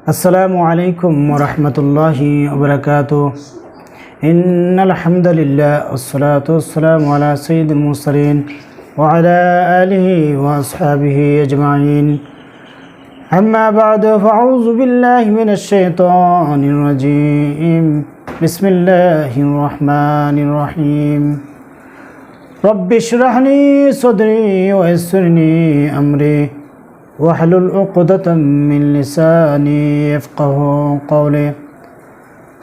السلام عليكم ورحمة الله وبركاته. إن الحمد لله والصلاة والسلام على سيد المرسلين وعلى آله وأصحابه أجمعين. أما بعد فأعوذ بالله من الشيطان الرجيم. بسم الله الرحمن الرحيم. رب اشرح لي صدري ويسر لي أمري واحلل عقدة من لساني يفقهوا قولي.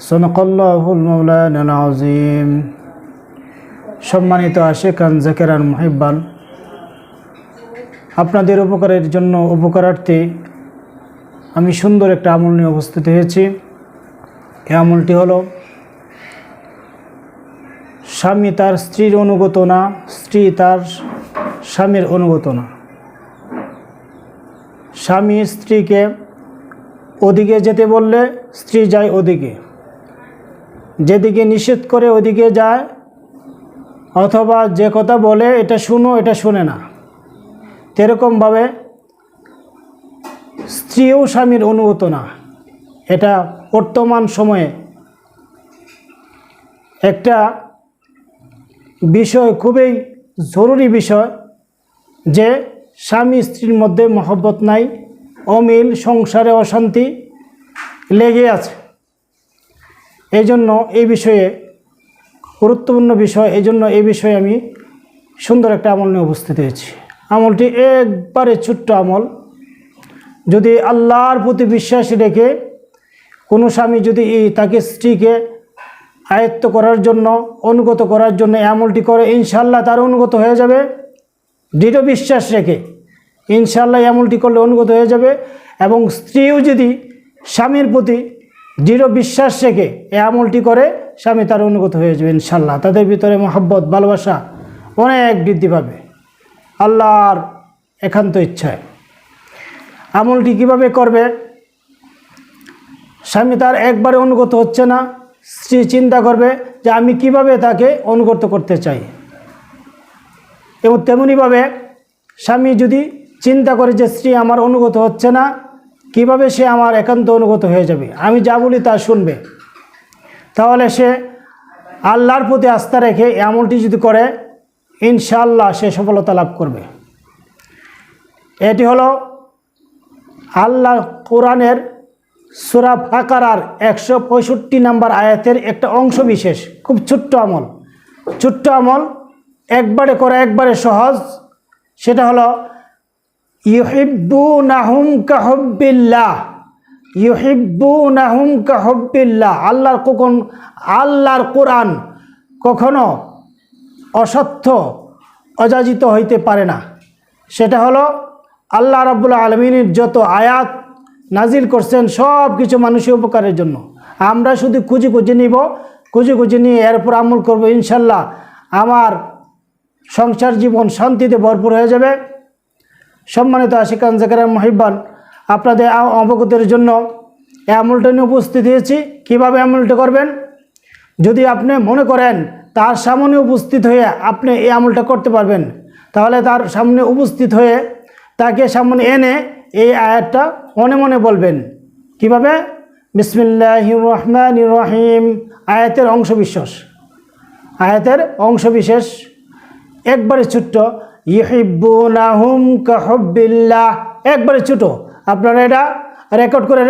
صدق الله المولانا العظيم. সম্মানিত আশিকান জাকিরান মুহিব্বান, আপনাদের উপকারের জন্য উপকারার্থে আমি সুন্দর একটা আমল নিয়ে উপস্থিত হয়েছি। এই আমলটি হলো, স্বামী তার স্ত্রীর অনুগত না, স্ত্রী তার স্বামীর অনুগত না। স্বামী স্ত্রীকে ওদিকে যেতে বললে স্ত্রী যায় ওদিকে, যেদিকে নিষেধ করে ওদিকে যায়, অথবা যে কথা বলে এটা শুনো এটা শুনে না। এরকমভাবে স্ত্রীও স্বামীর অনুগত না। এটা বর্তমান সময়ে একটা বিষয়, খুবই জরুরি বিষয়, যে স্বামী স্ত্রীর মধ্যে মহব্বত নাই, অমিল, সংসারে অশান্তি লেগে আছে। এই জন্য এই বিষয়ে গুরুত্বপূর্ণ বিষয়, এই জন্য এই বিষয়ে আমি সুন্দর একটা আমল নিয়ে উপস্থিত হয়েছি। আমলটি একবারে ছোট্ট আমল। যদি আল্লাহর প্রতি বিশ্বাস রেখে কোনো স্বামী যদি তাকে স্ত্রীকে আয়ত্ত করার জন্য, অনুগত করার জন্য এই আমলটি করে, ইনশাআল্লাহ তার অনুগত হয়ে যাবে। দৃঢ় বিশ্বাস রেখে ইনশাআল্লাহ এই আমলটি করলে অনুগত হয়ে যাবে। এবং স্ত্রীও যদি স্বামীর প্রতি দৃঢ় বিশ্বাস রেখে এই আমলটি করে, স্বামী তার অনুগত হয়ে যাবে ইনশাআল্লাহ। তাদের ভিতরে মহব্বত, ভালোবাসা অনেক বৃদ্ধি পাবে আল্লাহর একান্ত ইচ্ছায়। আমলটি কিভাবে করবে? স্বামী তার একবারে অনুগত হচ্ছে না, স্ত্রী চিন্তা করবে যে আমি কিভাবে তাকে অনুগত করতে চাই। এবং তেমনিভাবে স্বামী যদি চিন্তা করে যে স্ত্রী আমার অনুগত হচ্ছে না, কিভাবে সে আমার একান্ত অনুগত হয়ে যাবে, আমি যা বলি তা শুনবে, তাহলে সে আল্লাহর প্রতি আস্থা রেখে এই আমলটি যদি করে, ইনশাআল্লাহ সে সফলতা লাভ করবে। এটি হলো আল্লাহ কোরআনের সূরা বাকারার 165 নম্বর আয়াতের একটা অংশ বিশেষ। খুব ছোট্ট আমল, ছোট্ট আমল, একবারে করা একবারে সহজ। সেটা হলো ইউহিব্বুনাহুম কাহুব্বিল্লাহ, ইউহিব্বুনাহুম কাহুব্বিল্লাহ। আল্লাহর কোরআন কখনো অসত্য, অযাচিত হইতে পারে না। সেটা হলো আল্লাহ রাব্বুল আলামিনের যত আয়াত নাজিল করছেন সব কিছু মানুষের উপকারের জন্য। আমরা শুধু খুঁজে খুঁজে নিব, খুঁজে খুঁজে নিয়ে এরপর আমল করব, ইনশাআল্লাহ আমার সংসার জীবন শান্তিতে ভরপুর হয়ে যাবে। সম্মানিত আশিকান জাকিরান মুহিব্বান, আপনাদের অবগতির জন্য এই আমলটা নিয়ে উপস্থিত হয়েছি। কীভাবে আমলটা করবেন? যদি আপনি মনে করেন তার সামনে উপস্থিত হয়ে আপনি এই আমলটা করতে পারবেন, তাহলে তার সামনে উপস্থিত হয়ে তাকে সামনে এনে এই আয়াতটা মনে মনে বলবেন। কিভাবে? বিসমিল্লাহির রহমানির রহিম। আয়াতের অংশবিশেষ, আয়াতের অংশবিশেষ একবারে ছোট্ট। ইউহিব্বুনাহুম কাহুব্বিল্লাহ, একবারে ছোট। আপনারা এটা রেকর্ড করে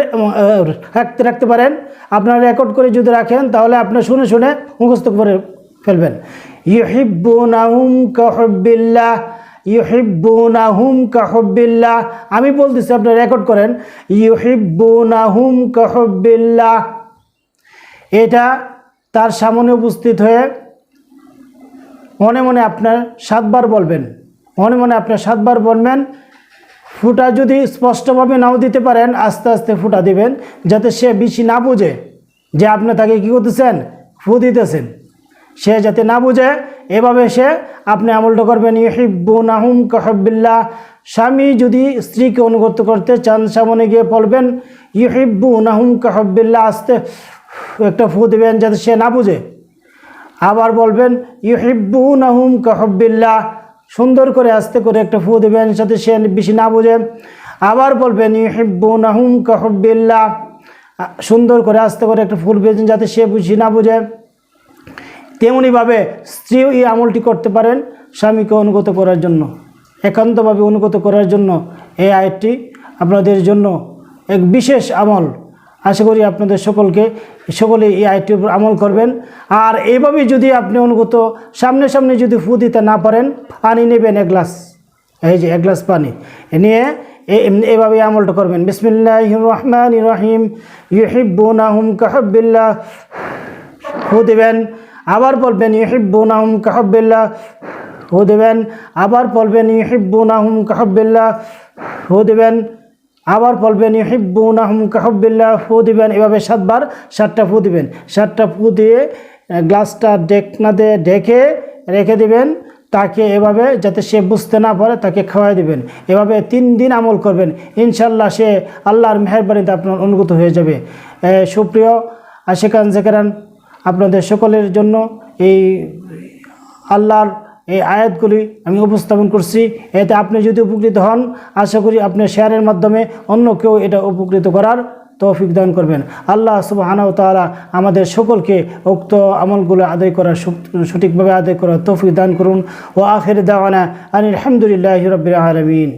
রাখতে পারেন। আপনারা রেকর্ড করে যদি রাখেন, তাহলে আপনি শুনে শুনে মুখস্থ করে ফেলবেন। ইউহিব্বুনাহুম কাহুব্বিল্লাহ, ইউহিব্বুনাহুম কাহুব্বিল্লাহ। আমি বলতেছি, আপনি রেকর্ড করেন। ইউহিব্বুনাহুম কাহুব্বিল্লাহ। এটা তার সামনে উপস্থিত হয়ে মনে মনে আপনার 7 বার বলবেন। মনে মনে আপনার 7 বার বলবেন। ফুটা যদি স্পষ্টভাবে নাও দিতে পারেন, আস্তে আস্তে ফুটা দিবেন, যাতে সে বেশি না বুঝে যে আপনি তাকে কী করতেছেন, ফু দিতেছেন। সে যাতে না বুঝে, এভাবে সে আপনি আমলটা করবেন। ইউহিব্বুনাহুম কাহুব্বিল্লাহ। স্বামী যদি স্ত্রীকে অনুগত করতে চান, সামনে গিয়ে বলবেন ইউহিব্বুনাহুম কাহুব্বিল্লাহ, আস্তে একটা ফু দিবেন যাতে সে না বুঝে। আবার বলবেন ইউহিব্বুনাহুম কাহুব্বিল্লাহ, সুন্দর করে আস্তে করে একটা ফু দেবেন, সাথে সে বেশি না বুঝে। আবার বলবেন ইউহিব্বুনাহুম কাহুব্বিল্লাহ। সুন্দর করে আস্তে করে একটা ফুল বেজেন যাতে সে বুঝি না বুঝে। তেমনিভাবে স্ত্রীও এই আমলটি করতে পারেন স্বামীকে অনুগত করার জন্য, একান্তভাবে অনুগত করার জন্য এই আয়াতটি আপনাদের জন্য এক বিশেষ আমল। আশা করি আপনাদের সকলে এই আয়াতটির উপর আমল করবেন। আর এইভাবে যদি আপনি অনুগত সামনে সামনে যদি ফু দিতে না পারেন, পানি নেবেন 1 গ্লাস, এই যে 1 গ্লাস পানি নিয়ে এইভাবে আমলটা করবেন। বিসমিল্লাহির রহমানির রহিম ইউহিব্বুনাহুম কাহুব্বিল্লাহ, ফু দিবেন। আবার বলবেন ইউহিব্বুনাহুম কাহুব্বিল্লাহ, ফু দিবেন। আবার বলবেন ইউহিব্বুনাহুম কাহুব্বিল্লাহ, ফু দিবেন। আবার বলবেন ইউহিব্বুনাহুম কাহুব্বিল্লাহ, ফু দিবেন। এভাবে 7 বার 7টা ফু দিবেন। 7টা ফু দিয়ে গ্লাসটা ঢাকনাতে ঢেকে রেখে দিবেন তাকে, এভাবে যাতে সে বুঝতে না পারে তাকে খাওয়াই দিবেন। এভাবে 3 দিন আমল করবেন, ইনশাল্লাহ সে আল্লাহর মেহেরবানিতে আপনার অনুগত হয়ে যাবে। সুপ্রিয় আশিকান জাকিরান, আপনাদের সকলের জন্য এই আল্লাহর এই আয়াতগুলি আমি উপস্থাপন করছি। এতে আপনি যদি উপকৃত হন, আশা করি আপনি শেয়ারের মাধ্যমে অন্য কেউ এটা উপকৃত করার তৌফিক দান করবেন। আল্লাহ সুবহানাহু ওয়া তাআলা আমাদের সকলকে উক্ত আমলগুলো আদায় করার সঠিকভাবে আদায় করার তৌফিক দান করুন। ওয়া আখির দাওয়ানা আনিল হামদুলিল্লাহি রাব্বিল আলামিন।